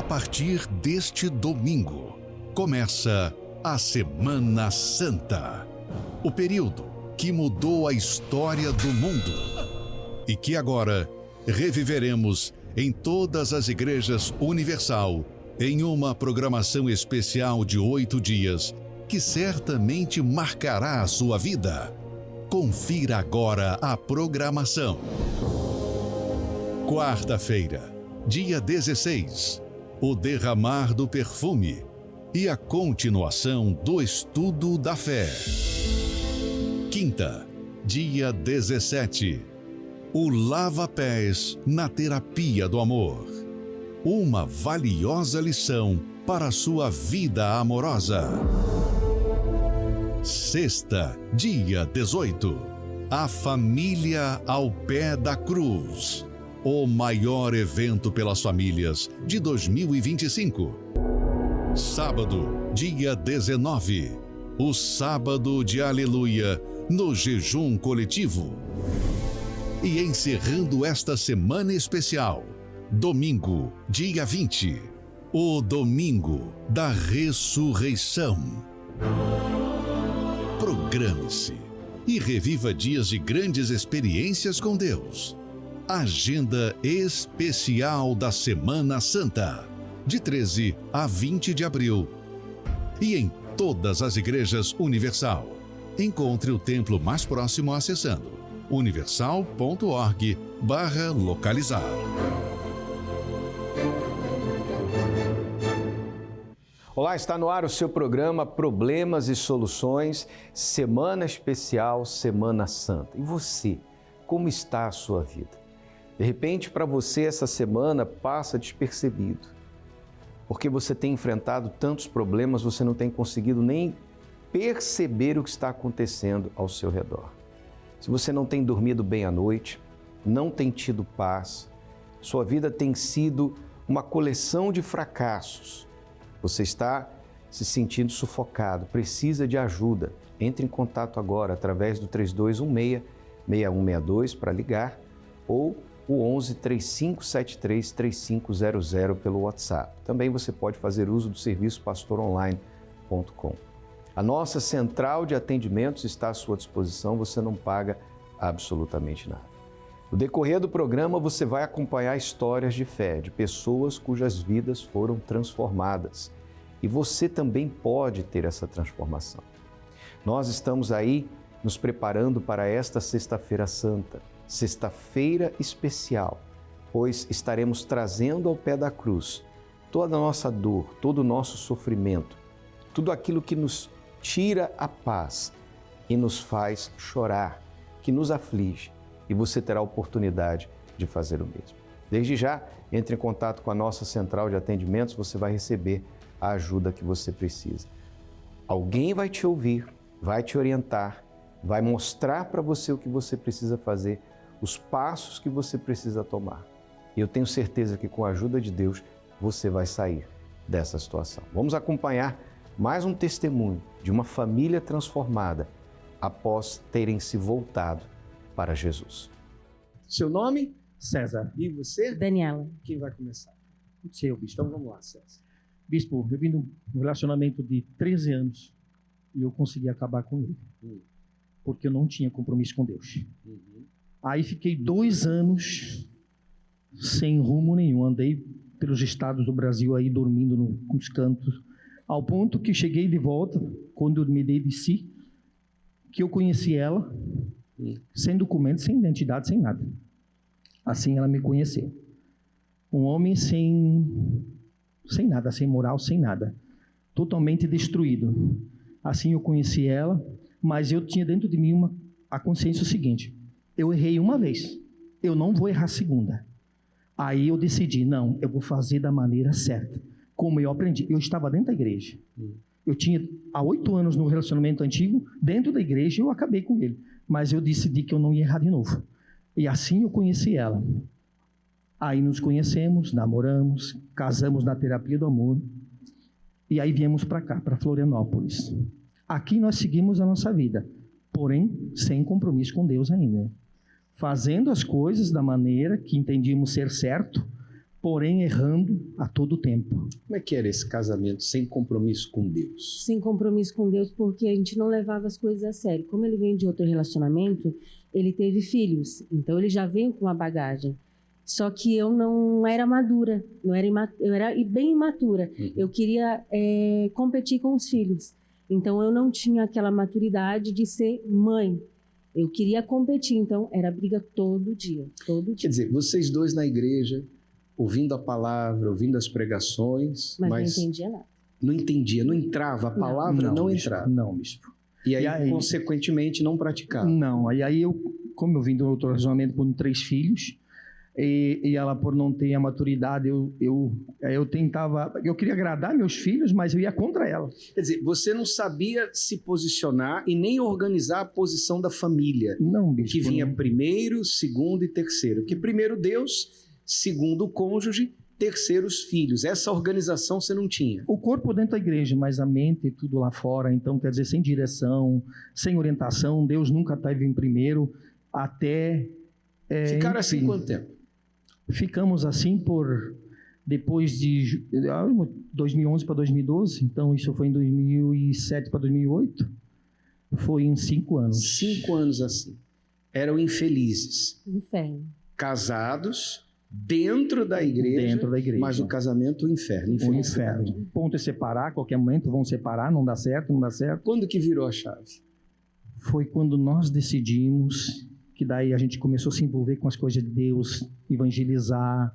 A partir deste domingo, começa a Semana Santa. O período que mudou a história do mundo e que agora reviveremos em todas as igrejas Universal em uma programação especial de 8 dias que certamente marcará a sua vida. Confira agora a programação. Quarta-feira, dia 16, o derramar do perfume e a continuação do estudo da fé. Quinta, dia 17, o lava-pés na terapia do amor. Uma valiosa lição para a sua vida amorosa. Sexta, dia 18, a família ao pé da cruz. O maior evento pelas famílias de 2025. Sábado, dia 19, o sábado de aleluia no jejum coletivo. E encerrando esta semana especial, domingo, dia 20, o domingo da ressurreição. Programe-se e reviva dias de grandes experiências com Deus. Agenda especial da Semana Santa, de 13 a 20 de abril. E em todas as igrejas Universal. Encontre o templo mais próximo acessando universal.org/localizar. Olá, está no ar o seu programa Problemas e Soluções, Semana Especial, Semana Santa. E você, como está a sua vida? De repente, para você, essa semana passa despercebido. Porque você tem enfrentado tantos problemas, você não tem conseguido nem perceber o que está acontecendo ao seu redor. Se você não tem dormido bem à noite, não tem tido paz, sua vida tem sido uma coleção de fracassos. Você está se sentindo sufocado, precisa de ajuda. Entre em contato agora através do 3216-6162 para ligar ou o 11 3573 3500 pelo WhatsApp. Também você pode fazer uso do serviço pastoronline.com. A nossa central de atendimentos está à sua disposição, você não paga absolutamente nada. No decorrer do programa você vai acompanhar histórias de fé, de pessoas cujas vidas foram transformadas. E você também pode ter essa transformação. Nós estamos aí nos preparando para esta Sexta-feira Santa, Sexta-feira especial, pois estaremos trazendo ao pé da cruz toda a nossa dor, todo o nosso sofrimento, tudo aquilo que nos tira a paz e nos faz chorar, que nos aflige, e você terá a oportunidade de fazer o mesmo. Desde já, entre em contato com a nossa central de atendimentos, você vai receber a ajuda que você precisa. Alguém vai te ouvir, vai te orientar, vai mostrar para você o que você precisa fazer, os passos que você precisa tomar. E eu tenho certeza que com a ajuda de Deus, você vai sair dessa situação. Vamos acompanhar mais um testemunho de uma família transformada após terem se voltado para Jesus. Seu nome? César. E você? Daniela. Quem vai começar? Seu, bispo. Então vamos lá, César. Bispo, eu vim de um relacionamento de 13 anos e eu consegui acabar com ele. Porque eu não tinha compromisso com Deus. Aí fiquei 2 anos sem rumo nenhum. Andei pelos estados do Brasil aí dormindo nos cantos. Ao ponto que cheguei de volta, quando eu me dei de si, que eu conheci ela, sem documento, sem identidade, sem nada. Assim ela me conheceu. Um homem sem nada, sem moral, sem nada. Totalmente destruído. Assim eu conheci ela, mas eu tinha dentro de mim a consciência seguinte: eu errei uma vez, eu não vou errar a segunda. Aí eu decidi, não, eu vou fazer da maneira certa. Como eu aprendi, eu estava dentro da igreja. Eu tinha há 8 anos no relacionamento antigo, dentro da igreja, eu acabei com ele. Mas eu decidi que eu não ia errar de novo. E assim eu conheci ela. Aí nos conhecemos, namoramos, casamos na terapia do amor. E aí viemos para cá, para Florianópolis. Aqui nós seguimos a nossa vida, porém sem compromisso com Deus ainda. Fazendo as coisas da maneira que entendíamos ser certo, porém errando a todo tempo. Como é que era esse casamento sem compromisso com Deus? Sem compromisso com Deus, porque a gente não levava as coisas a sério. Como ele veio de outro relacionamento, ele teve filhos, então ele já veio com uma bagagem. Só que eu não era madura, eu era bem imatura. Eu queria competir com os filhos. Então eu não tinha aquela maturidade de ser mãe. Eu queria competir, então era briga todo dia. Quer dizer, vocês dois na igreja, ouvindo a palavra, ouvindo as pregações, mas não entendia nada. Não entendia, não entrava, a palavra não entrava. Não, bispo. E aí, consequentemente, não praticava. Não, e aí como eu vim de outro relacionamento com 3 filhos, e ela, por não ter a maturidade, eu tentava, eu queria agradar meus filhos, mas eu ia contra ela. Quer dizer, você não sabia se posicionar e nem organizar a posição da família. Não, bispo. Que vinha primeiro, segundo e terceiro. Que primeiro Deus, segundo o cônjuge, terceiro os filhos. Essa organização você não tinha. O corpo dentro da igreja, mas a mente tudo lá fora. Então, quer dizer, sem direção, sem orientação, Deus nunca esteve em primeiro, até... Ficaram assim quanto tempo? Ficamos assim depois de 2011 para 2012, então isso foi em 2007 para 2008, foi em 5 anos. 5 anos assim. Eram infelizes. Inferno. Casados dentro da igreja, mas o casamento, o inferno. O inferno. O ponto é separar, a qualquer momento vão separar, não dá certo, não dá certo. Quando que virou a chave? Foi quando nós decidimos... que daí a gente começou a se envolver com as coisas de Deus, evangelizar,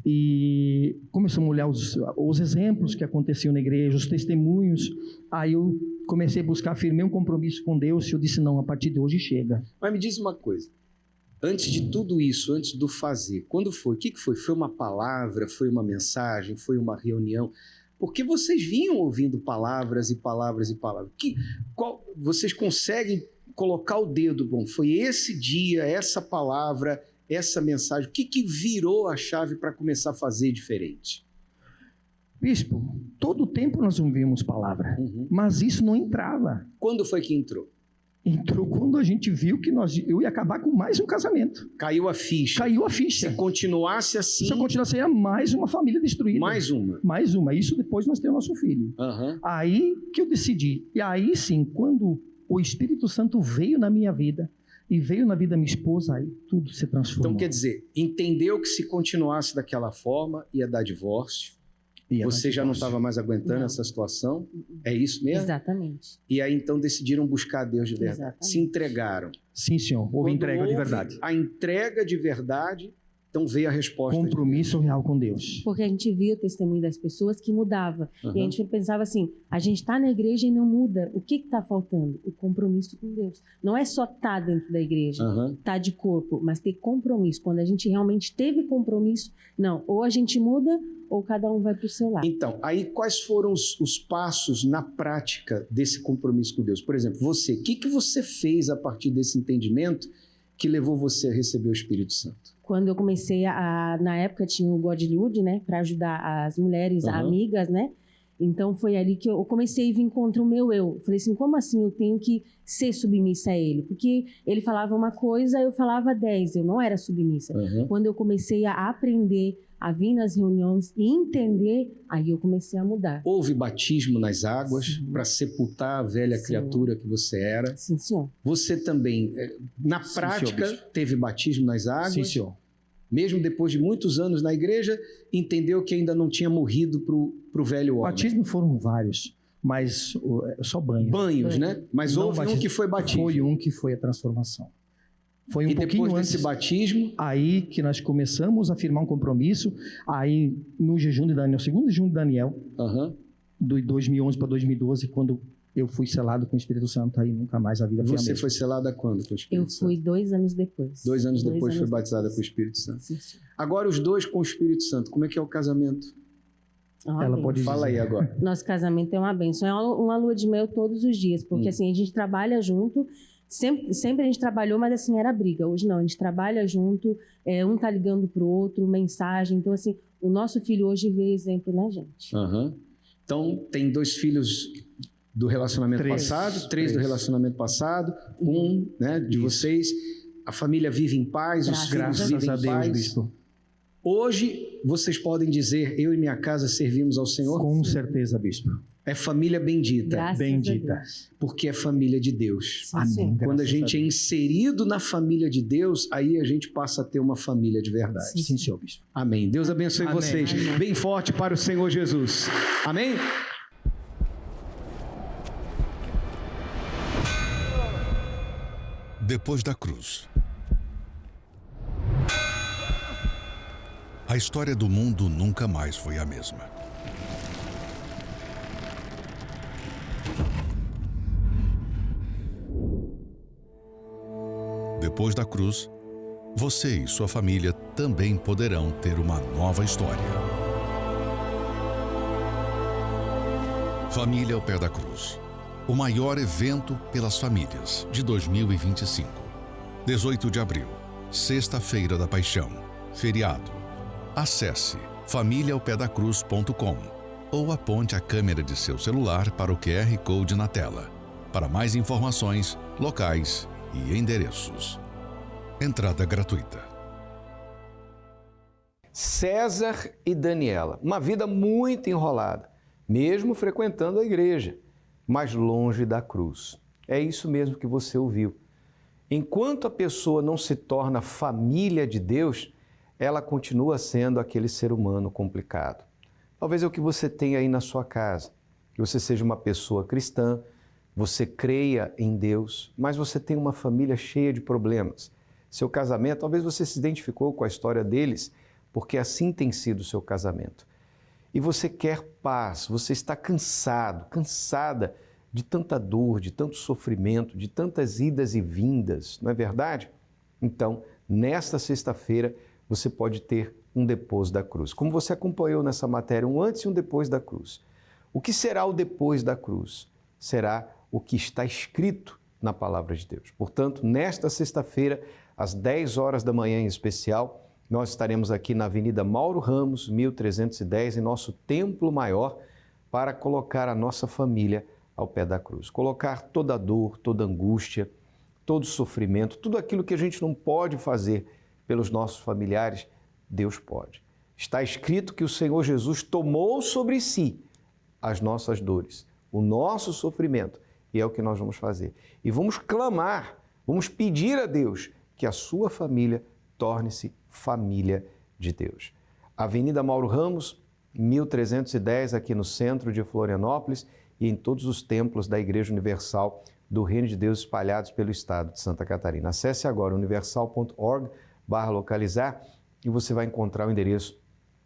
e começamos a olhar os exemplos que aconteciam na igreja, os testemunhos. Aí eu comecei a buscar, firmei um compromisso com Deus, e eu disse, não, a partir de hoje chega. Mas me diz uma coisa, antes de tudo isso, antes do fazer, quando foi? O que foi? Foi uma palavra, foi uma mensagem, foi uma reunião? Porque vocês vinham ouvindo palavras e palavras e palavras. Vocês conseguem colocar o dedo, bom, foi esse dia, essa palavra, essa mensagem, o que virou a chave para começar a fazer diferente? Bispo, todo o tempo nós ouvimos palavra, mas isso não entrava. Quando foi que entrou? Entrou quando a gente viu que eu ia acabar com mais um casamento. Caiu a ficha. Caiu a ficha. Se continuasse assim... Se eu continuasse, ia mais uma família destruída. Mais uma. Mais uma. Isso depois nós temos nosso filho. Aí que eu decidi. E aí sim, quando... o Espírito Santo veio na minha vida e veio na vida da minha esposa, aí tudo se transformou. Então, quer dizer, entendeu que se continuasse daquela forma, ia dar divórcio, você já não estava mais aguentando essa situação, é isso mesmo? Exatamente. E aí, então, decidiram buscar Deus de verdade. Exatamente. Se entregaram. Sim, senhor, houve entrega de verdade. A entrega de verdade, então veio a resposta. Compromisso real com Deus. Porque a gente via o testemunho das pessoas que mudava. E a gente pensava assim, a gente está na igreja e não muda. O que está faltando? O compromisso com Deus. Não é só estar dentro da igreja, estar de corpo, mas ter compromisso. Quando a gente realmente teve compromisso, não, ou a gente muda ou cada um vai para o seu lado. Então, aí quais foram os passos na prática desse compromisso com Deus? Por exemplo, você, o que você fez a partir desse entendimento que levou você a receber o Espírito Santo? Quando eu comecei na época tinha o Godlywood, né, para ajudar as mulheres amigas, né? Então foi ali que eu comecei a vir contra o meu eu. Falei assim, como assim eu tenho que ser submissa a ele? Porque ele falava uma coisa, eu falava 10, eu não era submissa. Quando eu comecei a aprender, a vir nas reuniões e entender, aí eu comecei a mudar. Houve batismo nas águas para sepultar a velha criatura que você era? Sim, senhor. Você também, na prática, teve batismo nas águas? Sim, senhor. Mesmo depois de muitos anos na igreja, entendeu que ainda não tinha morrido para o velho homem? Batismo foram vários, mas só banho. Banhos, né? Mas não, houve um que foi batismo. Foi um que foi a transformação. Foi um e pouquinho depois antes desse batismo... Aí que nós começamos a firmar um compromisso, aí no jejum de Daniel, segundo jejum de Daniel, de 2011 para 2012, quando eu fui selado com o Espírito Santo, aí nunca mais a vida foi a mesma. Você foi selada quando com o Espírito Santo? Eu fui 2 anos depois. 2 anos depois foi batizada com o Espírito Santo. Sim, sim. Agora os dois com o Espírito Santo, como é que é o casamento? Ela pode Fala aí agora. Nosso casamento é uma bênção, é uma lua de mel todos os dias, porque assim, a gente trabalha junto, sempre a gente trabalhou, mas assim, era briga. Hoje não, a gente trabalha junto, um tá ligando pro outro, mensagem, então assim, o nosso filho hoje vê exemplo na gente. Então, tem 2 filhos do relacionamento passado, 3 do relacionamento passado, né, de vocês. A família vive em paz, os filhos vivem em paz. Bispo. Hoje vocês podem dizer, eu e minha casa servimos ao Senhor? Com certeza, bispo. É família bendita. Graças Bendita. a Deus. Porque é família de Deus. Sim, Amém. Quando a gente é inserido na família de Deus, aí a gente passa a ter uma família de verdade. Sim, senhor bispo. Amém. Deus abençoe Amém. vocês. Amém. Bem forte para o Senhor Jesus. Amém? Depois da cruz. A história do mundo nunca mais foi a mesma. Depois da cruz, você e sua família também poderão ter uma nova história. Família ao Pé da Cruz. O maior evento pelas famílias de 2025. 18 de abril, Sexta-feira da Paixão, feriado. Acesse familiaaopedacruz.com ou aponte a câmera de seu celular para o QR Code na tela. Para mais informações, locais e endereços. Entrada gratuita. César e Daniela, uma vida muito enrolada, mesmo frequentando a igreja, mas longe da cruz. É isso mesmo que você ouviu. Enquanto a pessoa não se torna família de Deus, ela continua sendo aquele ser humano complicado. Talvez é o que você tem aí na sua casa, que você seja uma pessoa cristã, você creia em Deus, mas você tem uma família cheia de problemas. Seu casamento, talvez você se identificou com a história deles, porque assim tem sido o seu casamento. E você quer paz, você está cansado, cansada de tanta dor, de tanto sofrimento, de tantas idas e vindas, não é verdade? Então, nesta sexta-feira, você pode ter um depois da cruz. Como você acompanhou nessa matéria, um antes e um depois da cruz. O que será o depois da cruz? Será o que está escrito na palavra de Deus. Portanto, nesta sexta-feira, às 10 horas da manhã em especial, nós estaremos aqui na Avenida Mauro Ramos, 1310, em nosso templo maior, para colocar a nossa família ao pé da cruz. Colocar toda a dor, toda a angústia, todo o sofrimento, tudo aquilo que a gente não pode fazer pelos nossos familiares, Deus pode. Está escrito que o Senhor Jesus tomou sobre si as nossas dores, o nosso sofrimento, e é o que nós vamos fazer. E vamos clamar, vamos pedir a Deus que a sua família torne-se família de Deus. Avenida Mauro Ramos, 1310, aqui no centro de Florianópolis e em todos os templos da Igreja Universal do Reino de Deus espalhados pelo estado de Santa Catarina. Acesse agora universal.org/localizar e você vai encontrar o endereço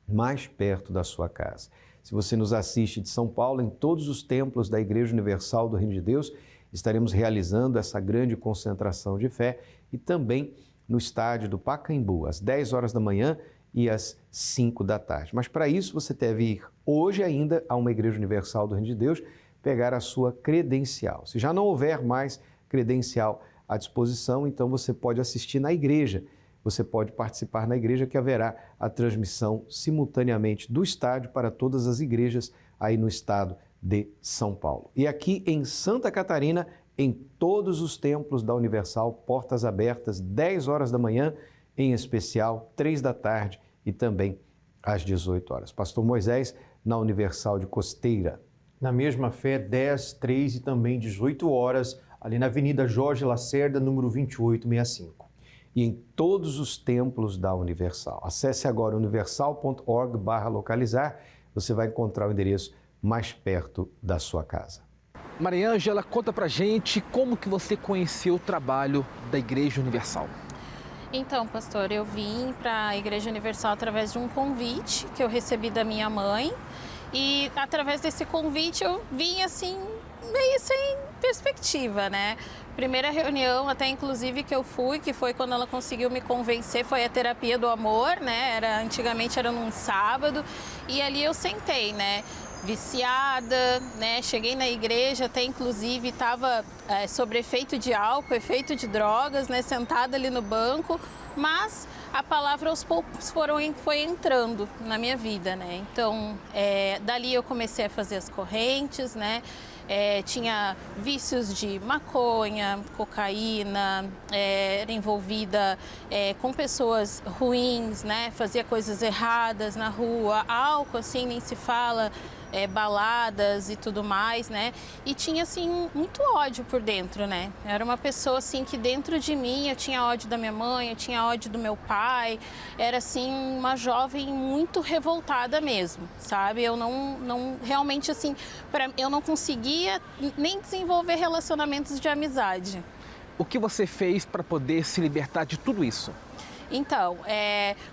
mais perto da sua casa. Se você nos assiste de São Paulo, em todos os templos da Igreja Universal do Reino de Deus, estaremos realizando essa grande concentração de fé e também no estádio do Pacaembu, às 10 horas da manhã e às 5 da tarde. Mas para isso você deve ir hoje ainda a uma Igreja Universal do Reino de Deus, pegar a sua credencial. Se já não houver mais credencial à disposição, então você pode assistir na igreja. Você pode participar na igreja, que haverá a transmissão simultaneamente do estádio para todas as igrejas aí no estado de São Paulo. E aqui em Santa Catarina, em todos os templos da Universal, portas abertas, 10 horas da manhã, em especial, 3 da tarde e também às 18 horas. Pastor Moisés, na Universal de Costeira. Na mesma fé, 10, 3 e também 18 horas, ali na Avenida Jorge Lacerda, número 2865. E em todos os templos da Universal. Acesse agora universal.org/localizar, você vai encontrar o endereço mais perto da sua casa. Maria Ângela, conta pra gente como que você conheceu o trabalho da Igreja Universal. Então, pastor, eu vim para a Igreja Universal através de um convite que eu recebi da minha mãe. E através desse convite eu vim assim, meio sem perspectiva, né? Primeira reunião, até inclusive que eu fui, que foi quando ela conseguiu me convencer, foi a terapia do amor, né? Antigamente era num sábado, e ali eu sentei, né? Viciada, né? Cheguei na igreja, até inclusive estava sob efeito de álcool, efeito de drogas, né? Sentada ali no banco, mas a palavra aos poucos foi entrando na minha vida, né? Então, dali eu comecei a fazer as correntes, né? tinha vícios de maconha, cocaína, era envolvida com pessoas ruins, né? Fazia coisas erradas na rua, álcool assim nem se fala, baladas e tudo mais, né? E tinha, assim, muito ódio por dentro, né? Era uma pessoa, assim, que dentro de mim eu tinha ódio da minha mãe, eu tinha ódio do meu pai. Era, assim, uma jovem muito revoltada mesmo, sabe? Eu não realmente, assim, eu não conseguia nem desenvolver relacionamentos de amizade. O que você fez para poder se libertar de tudo isso? Então,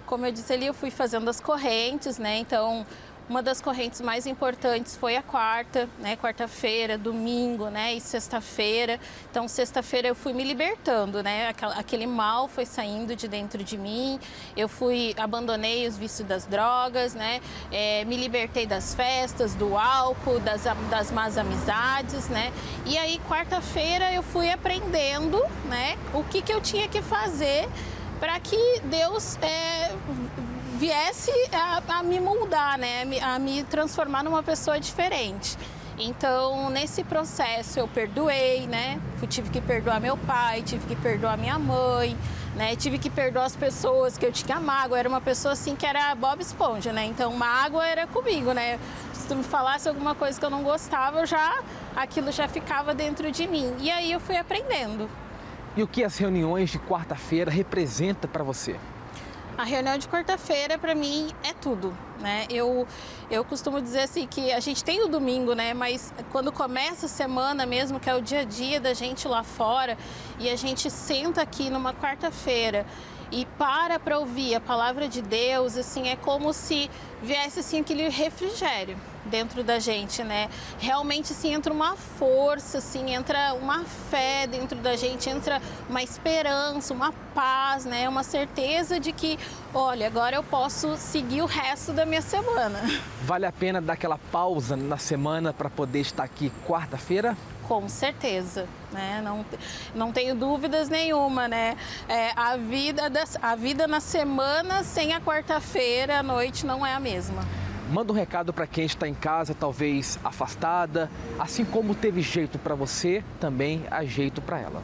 como eu disse ali, eu fui fazendo as correntes, né? Então, uma das correntes mais importantes foi a quarta, né? Quarta-feira, domingo, né? E sexta-feira. Então, sexta-feira eu fui me libertando, né? Aquele mal foi saindo de dentro de mim. Eu abandonei os vícios das drogas, né? Me libertei das festas, do álcool, das más amizades, né? E aí, quarta-feira eu fui aprendendo, né? O que eu tinha que fazer para que Deus viesse a me moldar, né? A me transformar numa pessoa diferente. Então, nesse processo eu perdoei, né? Tive que perdoar meu pai, tive que perdoar minha mãe, né? Tive que perdoar as pessoas que eu tinha mágoa. Era uma pessoa assim que era Bob Esponja, né? Então, mágoa era comigo, né? Se tu me falasse alguma coisa que eu não gostava, aquilo já ficava dentro de mim. E aí eu fui aprendendo. E o que as reuniões de quarta-feira representam para você? A reunião de quarta-feira, para mim, é tudo, né? Eu costumo dizer assim que a gente tem o domingo, né? Mas quando começa a semana mesmo, que é o dia a dia da gente lá fora, e a gente senta aqui numa quarta-feira e para ouvir a palavra de Deus, assim, é como se viesse assim aquele refrigério dentro da gente, né? Realmente, assim, entra uma força, assim, entra uma fé dentro da gente, entra uma esperança, uma paz, né? Uma certeza de que, olha, agora eu posso seguir o resto da minha semana. Vale a pena dar aquela pausa na semana para poder estar aqui quarta-feira? Com certeza, né? Não tenho dúvidas nenhuma, né? A vida na semana sem a quarta-feira à noite não é a mesma. Manda um recado para quem está em casa, talvez afastada, assim como teve jeito para você, também há jeito para ela.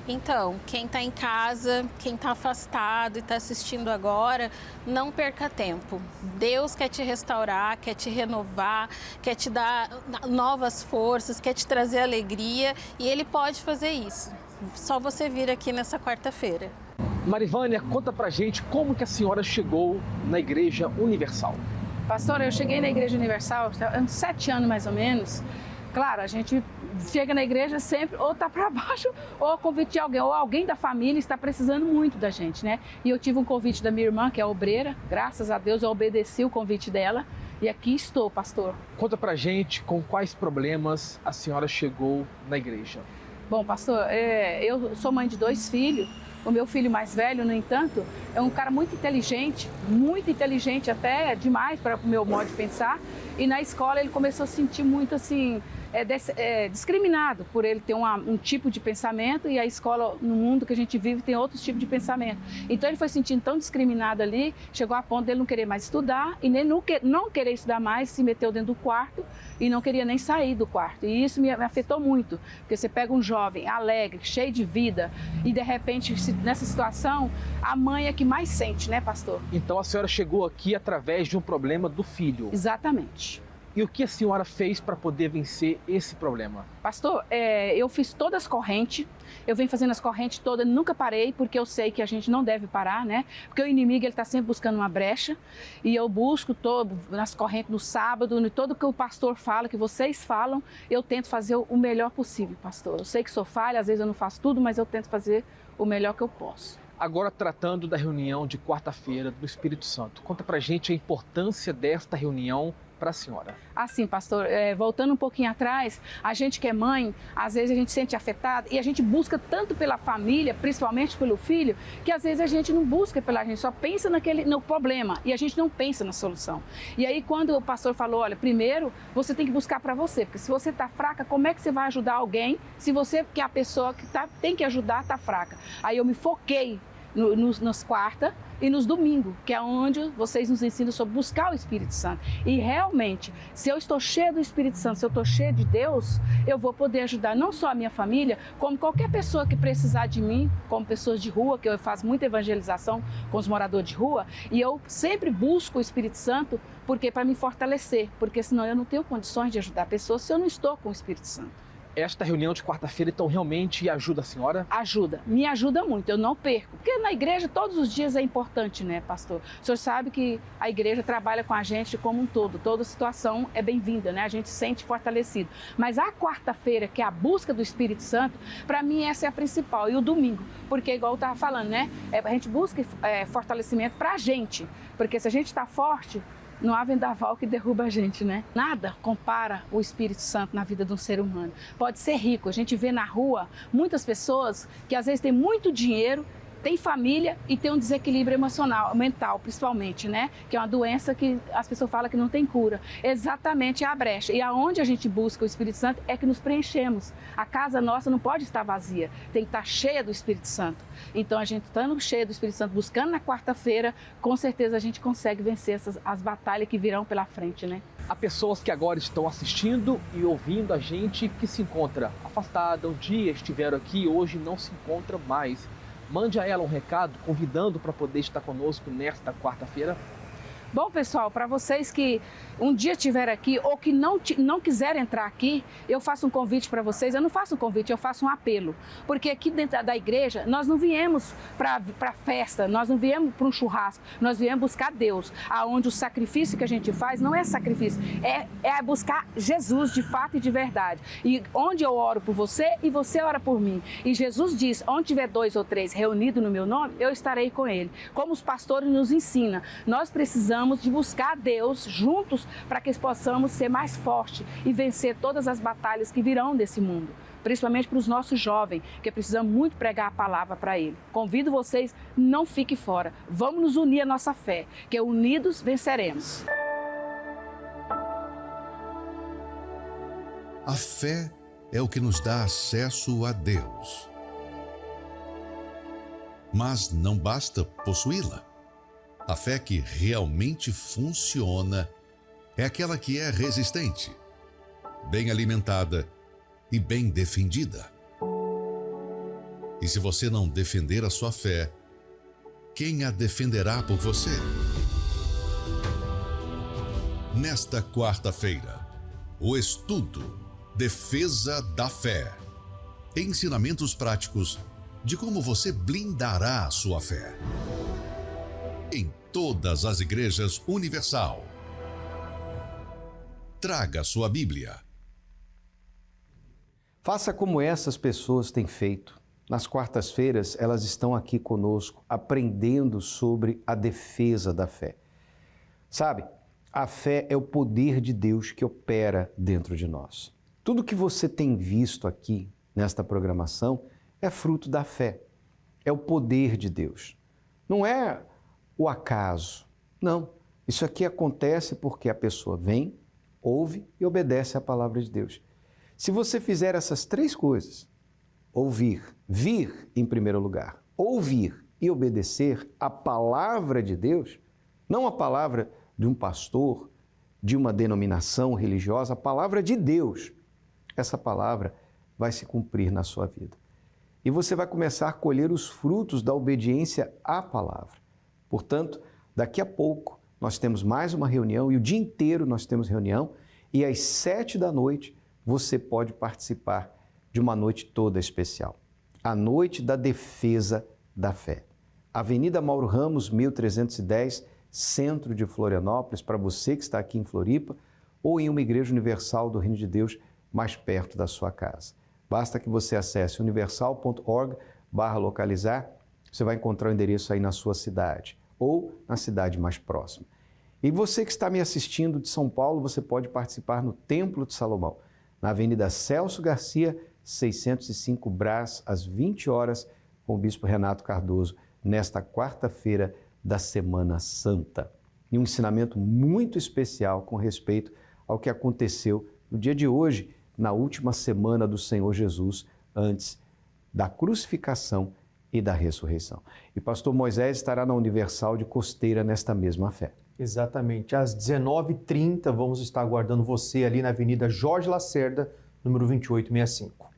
Então, quem está em casa, quem está afastado e está assistindo agora, não perca tempo. Deus quer te restaurar, quer te renovar, quer te dar novas forças, quer te trazer alegria e Ele pode fazer isso. Só você vir aqui nessa quarta-feira. Marivânia, conta pra gente como que a senhora chegou na Igreja Universal. Pastor, eu cheguei na Igreja Universal há uns 7 anos mais ou menos. Claro, a gente chega na igreja sempre ou tá para baixo ou convite de alguém, ou alguém da família está precisando muito da gente, né? E eu tive um convite da minha irmã, que é obreira, graças a Deus eu obedeci o convite dela e aqui estou, pastor. Conta pra gente com quais problemas a senhora chegou na igreja. Bom, pastor, eu sou mãe de 2 filhos. O meu filho mais velho, no entanto, é um cara muito inteligente até demais para o meu modo de pensar. E na escola ele começou a sentir muito assim, discriminado por ele ter um tipo de pensamento e a escola, no mundo que a gente vive, tem outros tipos de pensamento. Então ele foi sentindo tão discriminado ali, chegou a ponto dele não querer mais estudar e nem não querer estudar mais, se meteu dentro do quarto e não queria nem sair do quarto. E isso me afetou muito, porque você pega um jovem alegre, cheio de vida e de repente nessa situação a mãe é que mais sente, né, pastor? Então a senhora chegou aqui através de um problema do filho. Exatamente. E o que a senhora fez para poder vencer esse problema? Pastor, eu fiz todas as correntes, eu venho fazendo as correntes todas, nunca parei, porque eu sei que a gente não deve parar, né? Porque o inimigo está sempre buscando uma brecha, e eu busco nas correntes no sábado, em tudo que o pastor fala, que vocês falam, eu tento fazer o melhor possível, pastor. Eu sei que sou falha, às vezes eu não faço tudo, mas eu tento fazer o melhor que eu posso. Agora, tratando da reunião de quarta-feira do Espírito Santo, conta pra gente a importância desta reunião para a senhora. Assim, pastor, voltando um pouquinho atrás, a gente que é mãe, às vezes a gente se sente afetada e a gente busca tanto pela família, principalmente pelo filho, que às vezes a gente não busca pela gente, só pensa no problema e a gente não pensa na solução. E aí quando o pastor falou, olha, primeiro você tem que buscar para você, porque se você está fraca, como é que você vai ajudar alguém se você, que é a pessoa que tem que ajudar, está fraca? Aí eu me foquei nas quartas e nos domingos, que é onde vocês nos ensinam sobre buscar o Espírito Santo. E realmente, se eu estou cheia do Espírito Santo, se eu estou cheia de Deus, eu vou poder ajudar não só a minha família, como qualquer pessoa que precisar de mim, como pessoas de rua, que eu faço muita evangelização com os moradores de rua, e eu sempre busco o Espírito Santo porque para me fortalecer, porque senão eu não tenho condições de ajudar pessoas se eu não estou com o Espírito Santo. Esta reunião de quarta-feira, então, realmente ajuda a senhora? Ajuda, me ajuda muito, eu não perco. Porque na igreja todos os dias é importante, né, pastor? O senhor sabe que a igreja trabalha com a gente como um todo, toda situação é bem-vinda, né? A gente se sente fortalecido. Mas a quarta-feira, que é a busca do Espírito Santo, para mim essa é a principal. E o domingo, porque igual eu estava falando, né? A gente busca fortalecimento para a gente, porque se a gente está forte, não há vendaval que derruba a gente, né? Nada compara o Espírito Santo na vida de um ser humano. Pode ser rico, a gente vê na rua muitas pessoas que às vezes têm muito dinheiro, tem família e tem um desequilíbrio emocional, mental principalmente, né? Que é uma doença que as pessoas falam que não tem cura. Exatamente é a brecha. E aonde a gente busca o Espírito Santo é que nos preenchemos. A casa nossa não pode estar vazia, tem que estar cheia do Espírito Santo. Então a gente estando cheia do Espírito Santo, buscando na quarta-feira, com certeza a gente consegue vencer as batalhas que virão pela frente, né? Há pessoas que agora estão assistindo e ouvindo a gente que se encontra afastada, um dia estiveram aqui, hoje não se encontra mais. Mande a ela um recado convidando para poder estar conosco nesta quarta-feira. Bom, pessoal, para vocês que um dia estiver aqui ou que não quiser entrar aqui, eu faço um convite para vocês. Eu não faço um convite, eu faço um apelo. Porque aqui dentro da igreja, nós não viemos para festa, nós não viemos para um churrasco, nós viemos buscar Deus. Aonde o sacrifício que a gente faz não é sacrifício, é buscar Jesus de fato e de verdade. E onde eu oro por você e você ora por mim. E Jesus diz, onde tiver 2 ou 3 reunidos no meu nome, eu estarei com ele. Como os pastores nos ensinam, nós precisamos de buscar a Deus juntos para que possamos ser mais fortes e vencer todas as batalhas que virão desse mundo, principalmente para os nossos jovens, que precisamos muito pregar a palavra para ele. Convido vocês, não fiquem fora, vamos nos unir à nossa fé, que unidos venceremos. A fé é o que nos dá acesso a Deus. Mas não basta possuí-la. A fé que realmente funciona é aquela que é resistente, bem alimentada e bem defendida. E se você não defender a sua fé, quem a defenderá por você? Nesta quarta-feira, o estudo Defesa da Fé. Ensinamentos práticos de como você blindará a sua fé. Em todas as igrejas Universal. Traga sua Bíblia. Faça como essas pessoas têm feito. Nas quartas-feiras, elas estão aqui conosco, aprendendo sobre a defesa da fé. Sabe, a fé é o poder de Deus que opera dentro de nós. Tudo que você tem visto aqui nesta programação é fruto da fé. É o poder de Deus. Não é o acaso. Não. Isso aqui acontece porque a pessoa vem, ouve e obedece à palavra de Deus. Se você fizer essas 3 coisas, ouvir, vir em primeiro lugar, ouvir e obedecer à palavra de Deus, não a palavra de um pastor, de uma denominação religiosa, a palavra de Deus, essa palavra vai se cumprir na sua vida. E você vai começar a colher os frutos da obediência à palavra. Portanto, daqui a pouco nós temos mais uma reunião e o dia inteiro nós temos reunião e às 7 da noite você pode participar de uma noite toda especial. A noite da defesa da fé. Avenida Mauro Ramos, 1310, centro de Florianópolis, para você que está aqui em Floripa ou em uma igreja universal do Reino de Deus mais perto da sua casa. Basta que você acesse universal.org/localizar, você vai encontrar o endereço aí na sua cidade ou na cidade mais próxima. E você que está me assistindo de São Paulo, você pode participar no Templo de Salomão, na Avenida Celso Garcia, 605 Brás, às 20 horas, com o Bispo Renato Cardoso, nesta quarta-feira da Semana Santa. E um ensinamento muito especial com respeito ao que aconteceu no dia de hoje, na última semana do Senhor Jesus, antes da crucificação e da ressurreição. E pastor Moisés estará na Universal de Costeira nesta mesma fé. Exatamente. Às 19h30, vamos estar aguardando você ali na Avenida Jorge Lacerda, número 2865.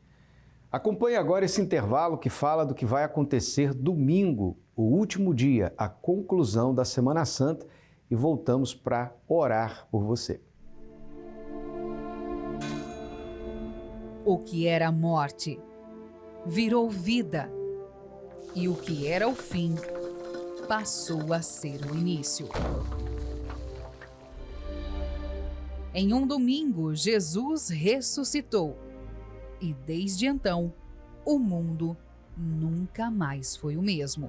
Acompanhe agora esse intervalo que fala do que vai acontecer domingo, o último dia, a conclusão da Semana Santa, e voltamos para orar por você. O que era a morte virou vida, e o que era o fim passou a ser o início. Em um domingo, Jesus ressuscitou, e desde então, o mundo nunca mais foi o mesmo.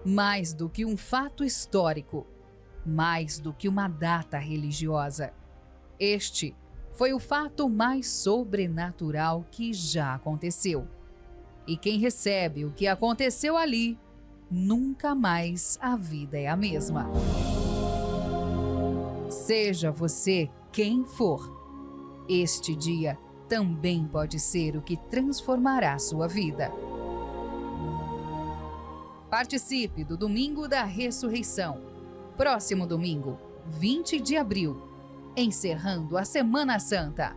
Mais do que um fato histórico, mais do que uma data religiosa, este foi o fato mais sobrenatural que já aconteceu. E quem recebe o que aconteceu ali, nunca mais a vida é a mesma. Seja você quem for, este dia também pode ser o que transformará sua vida. Participe do Domingo da Ressurreição. Próximo domingo, 20 de abril, encerrando a Semana Santa,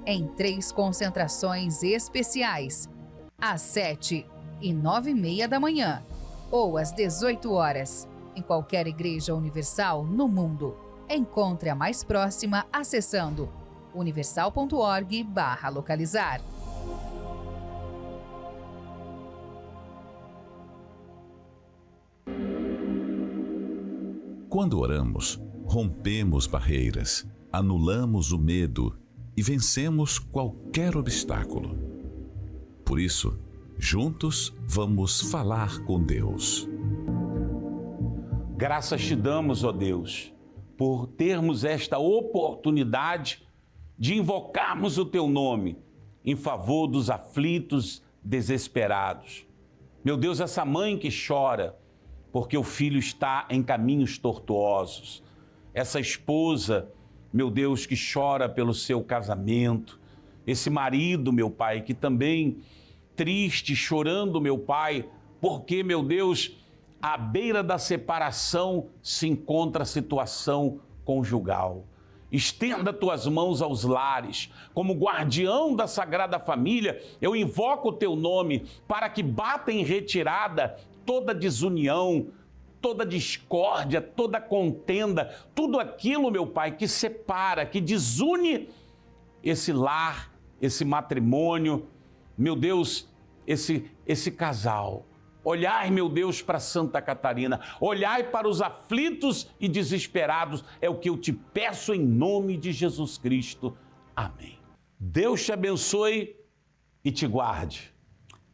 em 3 concentrações especiais, às 7h e 9h30 da manhã, ou às 18 horas, em qualquer igreja universal no mundo. Encontre a mais próxima acessando universal.org/localizar. Quando oramos, rompemos barreiras, anulamos o medo e vencemos qualquer obstáculo. Por isso, juntos vamos falar com Deus. Graças te damos, ó Deus, por termos esta oportunidade de invocarmos o teu nome em favor dos aflitos, desesperados. Meu Deus, essa mãe que chora porque o filho está em caminhos tortuosos, essa esposa, meu Deus, que chora pelo seu casamento, esse marido, meu Pai, que também triste, chorando, meu Pai, porque, meu Deus, à beira da separação se encontra a situação conjugal. Estenda tuas mãos aos lares. Como guardião da Sagrada Família, eu invoco o teu nome para que bata em retirada toda desunião, toda discórdia, toda contenda, tudo aquilo, meu Pai, que separa, que desune esse lar, esse matrimônio, meu Deus, esse casal. Olhai, meu Deus, para Santa Catarina, olhai para os aflitos e desesperados, é o que eu te peço em nome de Jesus Cristo. Amém. Deus te abençoe e te guarde.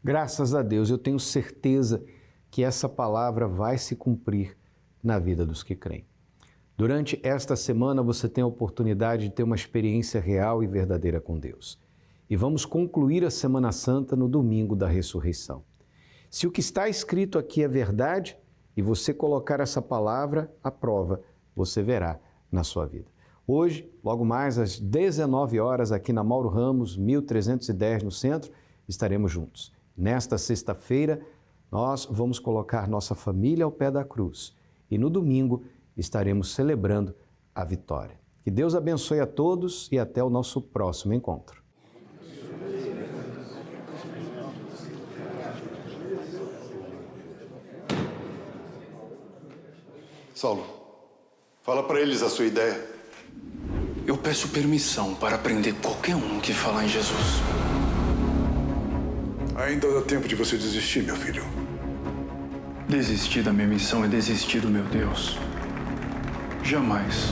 Graças a Deus, eu tenho certeza que essa palavra vai se cumprir na vida dos que creem. Durante esta semana, você tem a oportunidade de ter uma experiência real e verdadeira com Deus. E vamos concluir a Semana Santa no domingo da ressurreição. Se o que está escrito aqui é verdade e você colocar essa palavra à prova, você verá na sua vida. Hoje, logo mais às 19 horas, aqui na Mauro Ramos, 1310 no centro, estaremos juntos. Nesta sexta-feira, nós vamos colocar nossa família ao pé da cruz e no domingo estaremos celebrando a vitória. Que Deus abençoe a todos e até o nosso próximo encontro. Saulo, fala para eles a sua ideia. Eu peço permissão para prender qualquer um que falar em Jesus. Ainda dá tempo de você desistir, meu filho. Desistir da minha missão é desistir do meu Deus. Jamais.